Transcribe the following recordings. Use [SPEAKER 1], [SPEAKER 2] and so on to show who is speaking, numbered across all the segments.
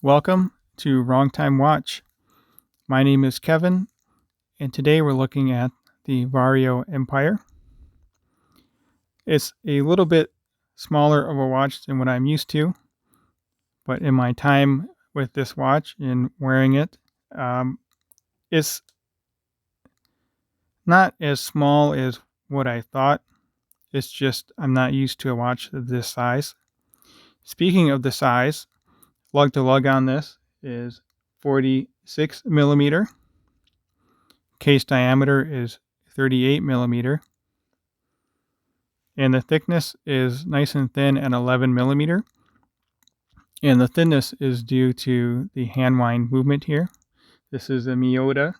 [SPEAKER 1] Welcome to Wrong Time Watch. My name is Kevin, and today we're looking at the Vario Empire. It's a little bit smaller of a watch than what I'm used to, but in my time with this watch and wearing it, it's not as small as what I thought. It's just I'm not used to a watch of this size. Speaking of the size, lug to lug on this is 46 millimeter. Case diameter is 38 millimeter. And the thickness is nice and thin at 11 millimeter. And the thinness is due to the hand wind movement here. This is a Miyota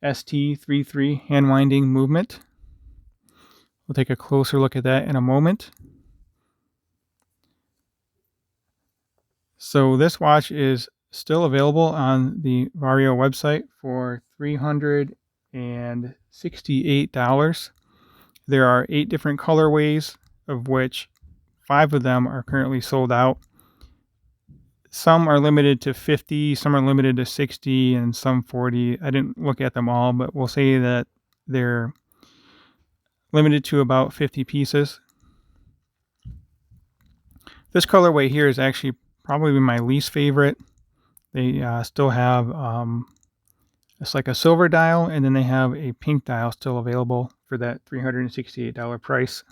[SPEAKER 1] ST33 hand winding movement. We'll take a closer look at that in a moment. So this watch is still available on the Vario website for $368. There are 8 different colorways, of which 5 of them are currently sold out. Some are limited to 50, some are limited to 60, and some 40. I didn't look at them all, but we'll say that they're limited to about 50 pieces. This colorway here is actually probably my least favorite. They still have it's like a silver dial, and then they have a pink dial still available for that $368 price.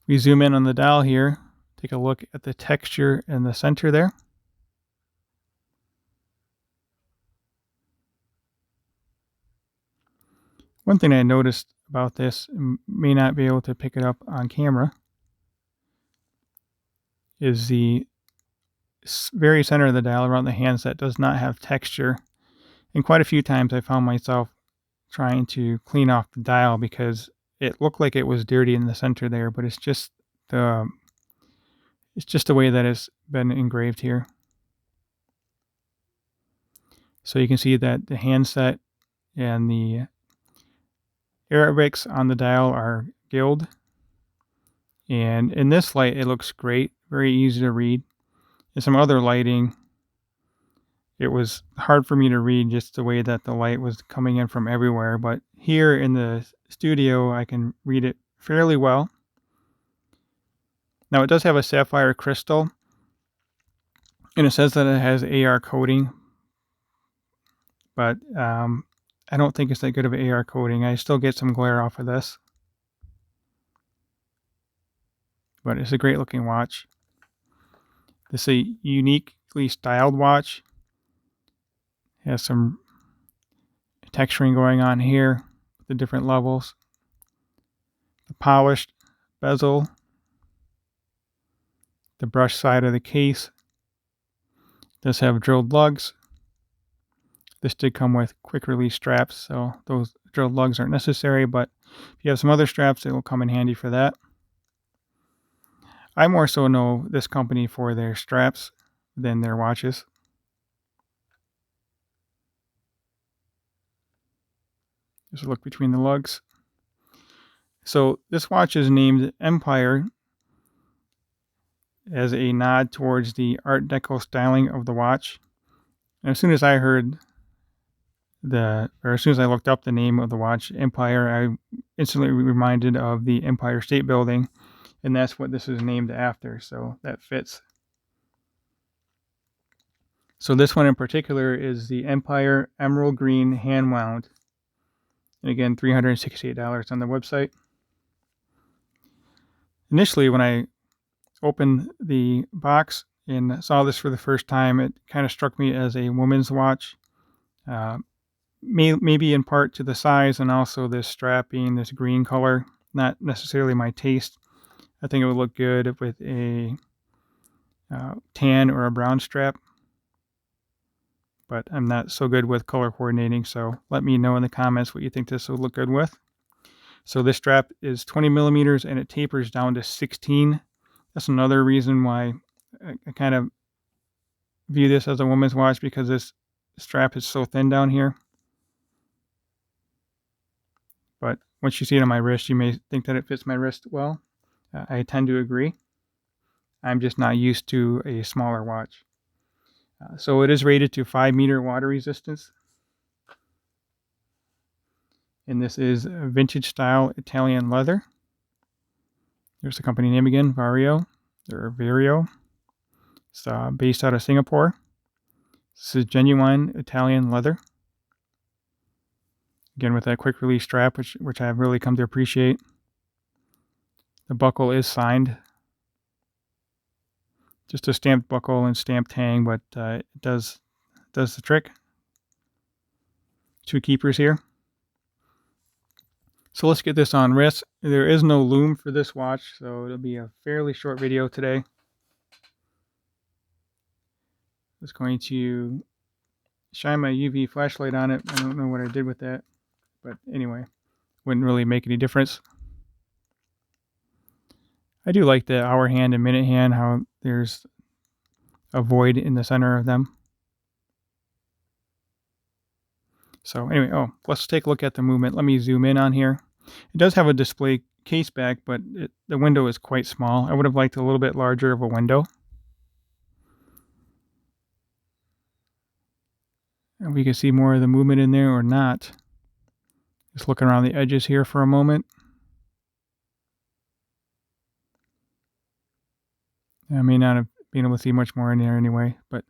[SPEAKER 1] We zoom in on the dial here, take a look at the texture in the center there. One thing I noticed about this, may not be able to pick it up on camera, is the very center of the dial around the handset does not have texture. And quite a few times I found myself trying to clean off the dial because it looked like it was dirty in the center there, but it's just the way that it's been engraved here. So you can see that the handset and the Arabics on the dial are gilled. And in this light, it looks great, very easy to read. In some other lighting, it was hard for me to read just the way that the light was coming in from everywhere. But here in the studio, I can read it fairly well. Now, it does have a sapphire crystal, and it says that it has AR coating, but I don't think it's that good of an AR coating. I still get some glare off of this, but it's a great looking watch. This is a uniquely styled watch. It has some texturing going on here with the different levels. The polished bezel, the brush side of the case does have drilled lugs. This did come with quick release straps, so those drilled lugs aren't necessary, but if you have some other straps, it will come in handy for that. I more so know this company for their straps than their watches. Just a look between the lugs. So this watch is named Empire as a nod towards the Art Deco styling of the watch. And as soon as I looked up the name of the watch, Empire, I instantly reminded of the Empire State Building, and that's what this is named after, so that fits. So this one in particular is the Empire Emerald Green Hand Wound. And again, $368 on the website. Initially, when I opened the box and saw this for the first time, it kind of struck me as a woman's watch. Maybe in part to the size and also this strap being this green color, not necessarily my taste. I think it would look good with a tan or a brown strap, but I'm not so good with color coordinating, so let me know in the comments what you think this would look good with. So this strap is 20 millimeters and it tapers down to 16. That's another reason why I kind of view this as a woman's watch, because this strap is so thin down here. But once you see it on my wrist, you may think that it fits my wrist well. I tend to agree. I'm just not used to a smaller watch. So it is rated to 5-meter water resistance. And this is vintage style Italian leather. There's the company name again, Vario, or Vario. It's based out of Singapore. This is genuine Italian leather. Again, with that quick release strap, which I've really come to appreciate. The buckle is signed. Just a stamped buckle and stamped hang, but it does the trick. 2 keepers here. So let's get this on wrist. There is no loom for this watch, so it'll be a fairly short video today. Just going to shine my UV flashlight on it. I don't know what I did with that, but anyway, wouldn't really make any difference. I do like the hour hand and minute hand, how there's a void in the center of them. So anyway, let's take a look at the movement. Let me zoom in on here. It does have a display case back, but the window is quite small. I would have liked a little bit larger of a window. And we can see more of the movement in there or not. Just looking around the edges here for a moment. I may not have been able to see much more in there anyway. But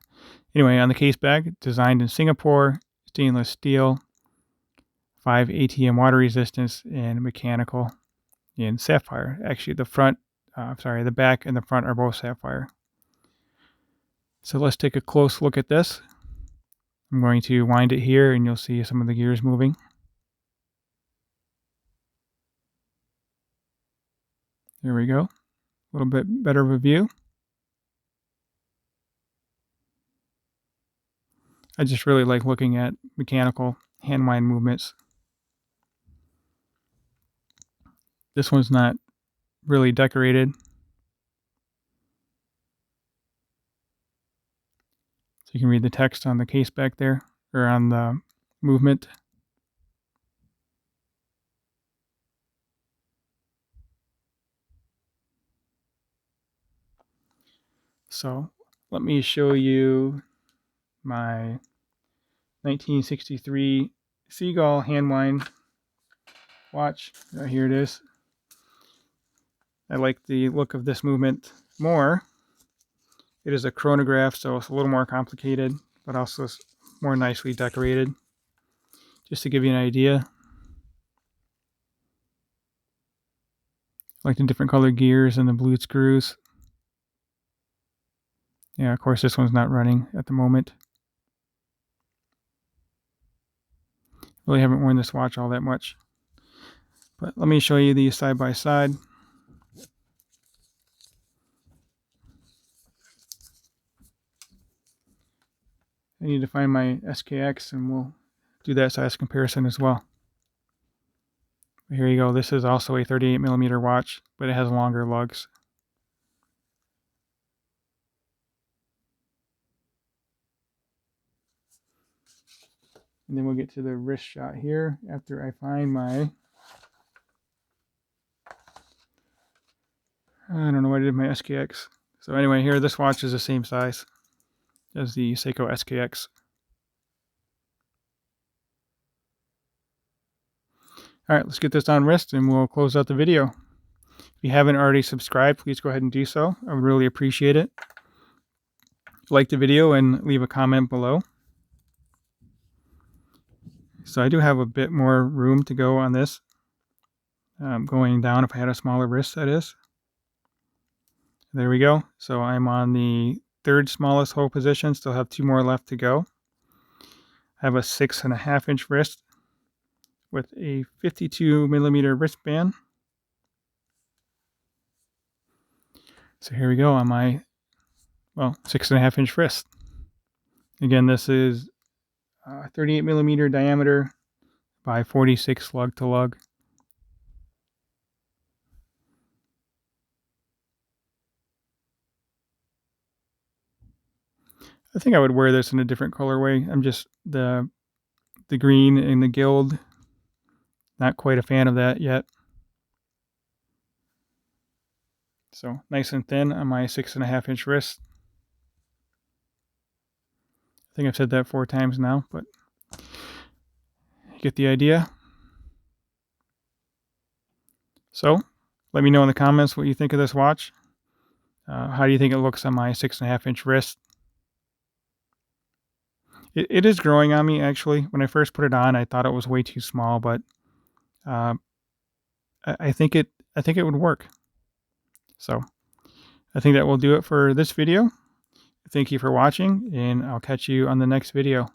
[SPEAKER 1] anyway, on the case back, designed in Singapore, stainless steel, 5 ATM water resistance, and mechanical in sapphire. Actually, the back and the front are both sapphire. So let's take a close look at this. I'm going to wind it here and you'll see some of the gears moving. There we go. A little bit better of a view. I just really like looking at mechanical hand wind movements. This one's not really decorated. So you can read the text on the case back there, or on the movement. So let me show you my 1963 Seagull hand wind watch. Here it is. I like the look of this movement more. It is a chronograph, so it's a little more complicated, but also more nicely decorated. Just to give you an idea. I like the different colored gears and the blued screws. Yeah, of course this one's not running at the moment. Really haven't worn this watch all that much. But let me show you these side by side. I need to find my SKX and we'll do that size comparison as well. Here you go. This is also a 38mm watch, but it has longer lugs. And then we'll get to the wrist shot here after I find my, I don't know what I did with my SKX. So anyway, here, this watch is the same size as the Seiko SKX. All right, let's get this on wrist and we'll close out the video. If you haven't already subscribed, please go ahead and do so. I would really appreciate it. Like the video and leave a comment below. So I do have a bit more room to go on this. Going down, if I had a smaller wrist, that is. There we go. So I'm on the 3rd smallest hole position. Still have 2 more left to go. I have a 6.5-inch wrist with a 52mm wristband. So here we go on my, 6.5-inch wrist. Again, this is 38mm diameter by 46 lug to lug. I think I would wear this in a different colorway. I'm just the green and the gild. Not quite a fan of that yet. So nice and thin on my 6.5-inch wrist. think I've said that 4 times now, but you get the idea. So let me know in the comments what you think of this watch. How do you think it looks on my 6.5-inch wrist? It is growing on me, actually. When I first put it on, I thought it was way too small, but uh, I think it would work. So I think that will do it for this video. Thank you for watching, and I'll catch you on the next video.